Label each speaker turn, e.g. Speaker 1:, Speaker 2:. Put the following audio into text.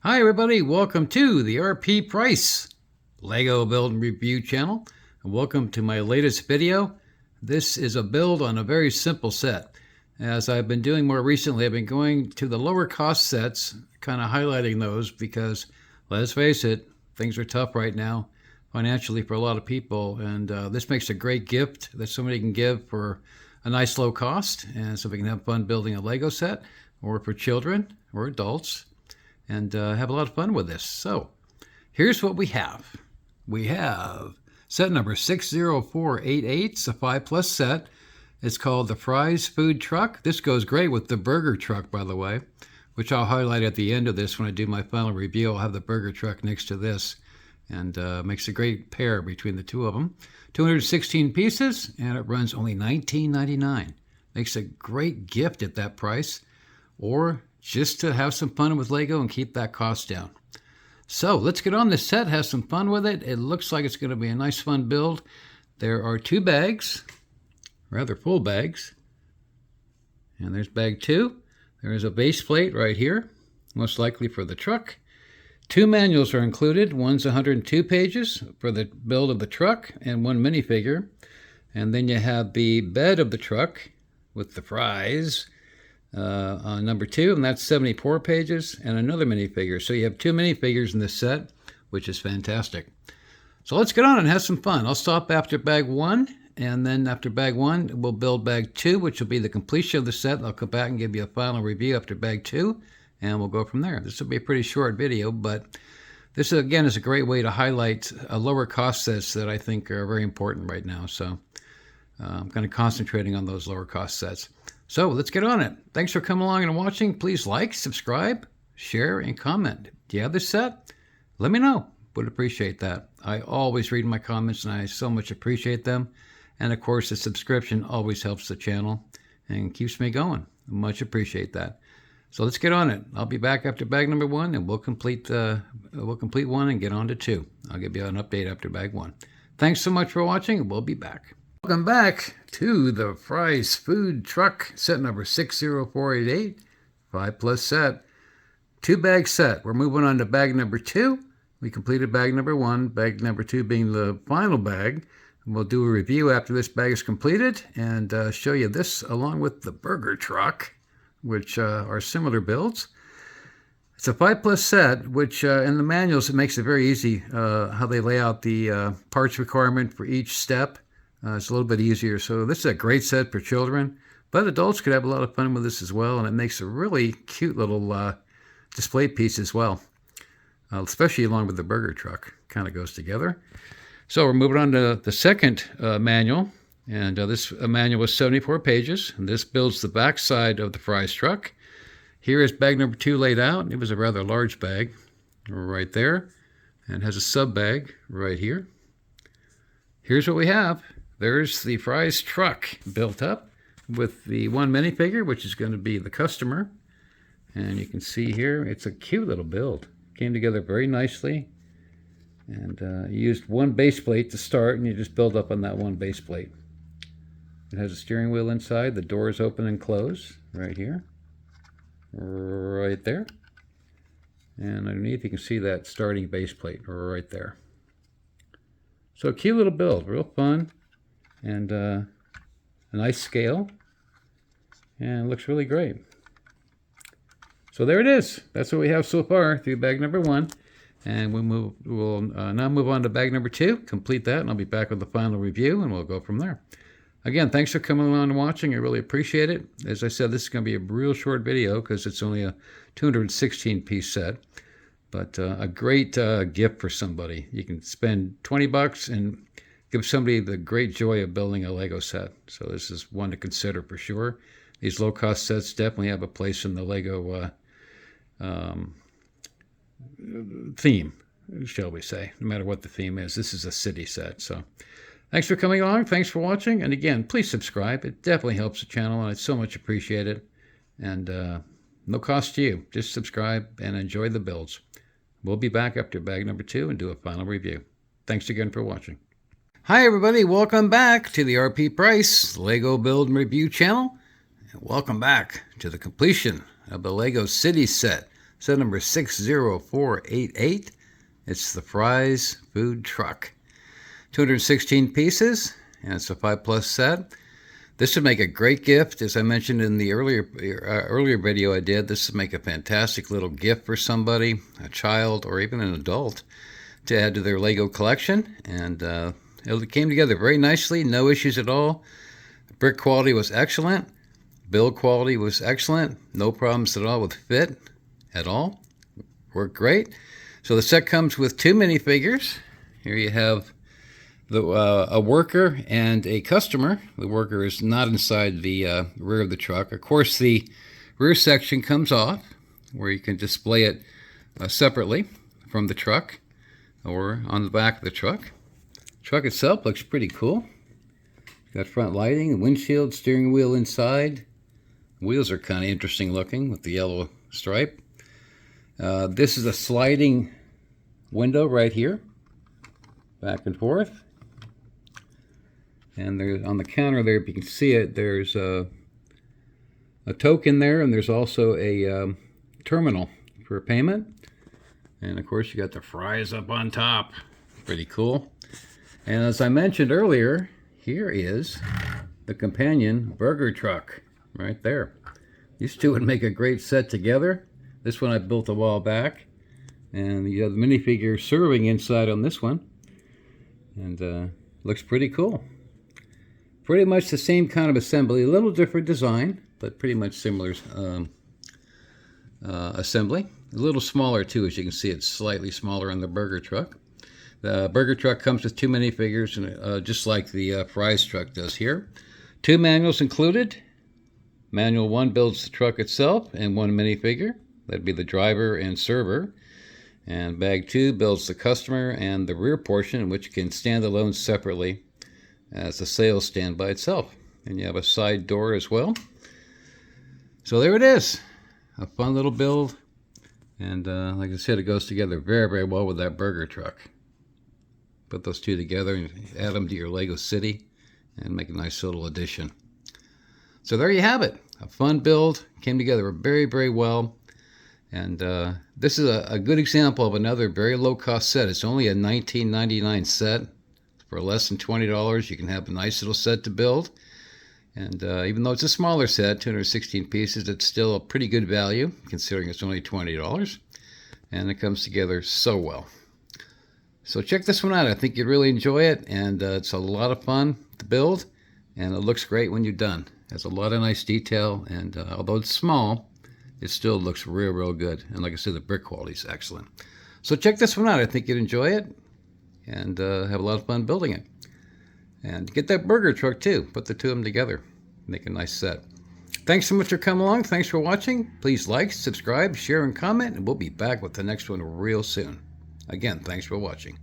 Speaker 1: Hi everybody, welcome to the RP Price Lego Build and Review channel, and welcome to my latest video. This is a build on a very simple set. As I've been doing more recently, I've been going to the lower cost sets, kind of highlighting those because, let's face it, things are tough right now financially for a lot of people, and this makes a great gift that somebody can give for a nice low cost, and so we can have fun building a Lego set, or for children or adults, and have a lot of fun with this. So here's what we have. We have set number 60488. It's a 5+ set. It's called the Fry's Food Truck. This goes great with the burger truck, by the way, which I'll highlight at the end of this when I do my final review. I'll have the burger truck next to this, and makes a great pair between the two of them. 216 pieces, and it runs only $19.99. Makes a great gift at that price, or just to have some fun with Lego and keep that cost down. So let's get on this set, have some fun with it. It looks like it's going to be a nice fun build. There are 2 bags, rather full bags. And there's bag 2. There is a base plate right here, most likely for the truck. 2 manuals are included. One's 102 pages for the build of the truck and 1 minifigure. And then you have the bed of the truck with the fries on number 2, and that's 74 pages, and another minifigure. So you have 2 minifigures in this set, which is fantastic. So let's get on and have some fun. I'll stop after bag 1, and then after bag 1, we'll build bag 2, which will be the completion of the set. I'll come back and give you a final review after bag 2, and we'll go from there. This will be a pretty short video, but this, again, is a great way to highlight lower cost sets that I think are very important right now. So I'm kind of concentrating on those lower cost sets. So let's get on it. Thanks for coming along and watching. Please like, subscribe, share, and comment. Do you have this set? Let me know. Would appreciate that. I always read my comments, and I so much appreciate them. And of course, the subscription always helps the channel and keeps me going. Much appreciate that. So let's get on it. I'll be back after bag number 1, and we'll complete 1 and get on to 2. I'll give you an update after bag 1. Thanks so much for watching, and we'll be back. Welcome back to the Fry's Food Truck, set number 60488, 5+ set, 2 bag set. We're moving on to bag number 2. We completed bag number 1, bag number 2 being the final bag. We'll do a review after this bag is completed and show you this along with the burger truck, which are similar builds. It's a 5+ set, which in the manuals it makes it very easy how they lay out the parts requirement for each step. It's a little bit easier. So this is a great set for children, but adults could have a lot of fun with this as well, and it makes a really cute little display piece as well, especially along with the burger truck. Kind of goes together. So we're moving on to the second manual, and this manual was 74 pages, and this builds the back side of the Fry's truck. Here is bag number 2 laid out. It was a rather large bag right there, and has a sub bag right here. Here's what we have. There's the Fry's truck built up with the 1 minifigure, which is going to be the customer. And you can see here, it's a cute little build. Came together very nicely. And you used 1 base plate to start, and you just build up on that 1 base plate. It has a steering wheel inside. The doors open and close right here. Right there. And underneath you can see that starting base plate right there. So a cute little build, real fun, and a nice scale, and looks really great. So there it is. That's what we have so far through bag number 1, and we'll now move on to bag number 2, complete that, and I'll be back with the final review, and we'll go from there. Again, thanks for coming along and watching. I really appreciate it. As I said, this is going to be a real short video because it's only a 216-piece set. But a great gift for somebody. You can spend $20 and give somebody the great joy of building a Lego set. So this is one to consider for sure. These low-cost sets definitely have a place in the Lego theme, shall we say. No matter what the theme is, this is a city set. So thanks for coming along. Thanks for watching. And again, please subscribe. It definitely helps the channel, and I so much appreciate it. And no cost to you. Just subscribe and enjoy the builds. We'll be back after bag number 2 and do a final review. Thanks again for watching. Hi everybody, welcome back to the RP Price Lego Build and Review channel. And welcome back to the completion of the Lego City set. set number 60488. It's the Fry's Food Truck. 216 pieces, and it's a 5+ set. This would make a great gift. As I mentioned in the earlier video I did, this would make a fantastic little gift for somebody, a child, or even an adult, to add to their Lego collection. And it came together very nicely, no issues at all. Brick quality was excellent. Build quality was excellent. No problems at all with fit at all. Worked great. So the set comes with 2 minifigures. Here you have a worker and a customer. The worker is not inside the rear of the truck. Of course, the rear section comes off, where you can display it separately from the truck or on the back of the truck. The truck itself looks pretty cool. Got front lighting, windshield, steering wheel inside. Wheels are kind of interesting looking with the yellow stripe. This is a sliding window right here, back and forth. And there's on the counter there, if you can see it, there's a token there, and there's also a terminal for payment. And of course, you got the fries up on top. Pretty cool. And as I mentioned earlier, here is the companion burger truck right there. These two would make a great set together. This one I built a while back, and you have the minifigure serving inside on this one, and looks pretty cool. Pretty much the same kind of assembly, a little different design, but pretty much similar assembly. A little smaller too, as you can see. It's slightly smaller on the burger truck. The burger truck comes with 2 minifigures, and just like the Fry's truck does here. 2 manuals included. Manual 1 builds the truck itself and 1 minifigure. That'd be the driver and server. And bag 2 builds the customer and the rear portion, which can stand alone separately as a sales stand by itself. And you have a side door as well. So there it is. A fun little build. And like I said, it goes together very, very well with that burger truck. Put those two together and add them to your Lego City and make a nice little addition. So there you have it. A fun build. Came together very, very well. And this is a good example of another very low-cost set. It's only a $19.99 set. For less than $20, you can have a nice little set to build. And even though it's a smaller set, 216 pieces, it's still a pretty good value, considering it's only $20. And it comes together so well. So check this one out. I think you'd really enjoy it. And it's a lot of fun to build. And it looks great when you're done. It has a lot of nice detail. And although it's small, it still looks real, real good. And like I said, the brick quality is excellent. So check this one out. I think you'd enjoy it. And have a lot of fun building it. And get that burger truck too. Put the two of them together. Make a nice set. Thanks so much for coming along. Thanks for watching. Please like, subscribe, share, and comment. And we'll be back with the next one real soon. Again, thanks for watching.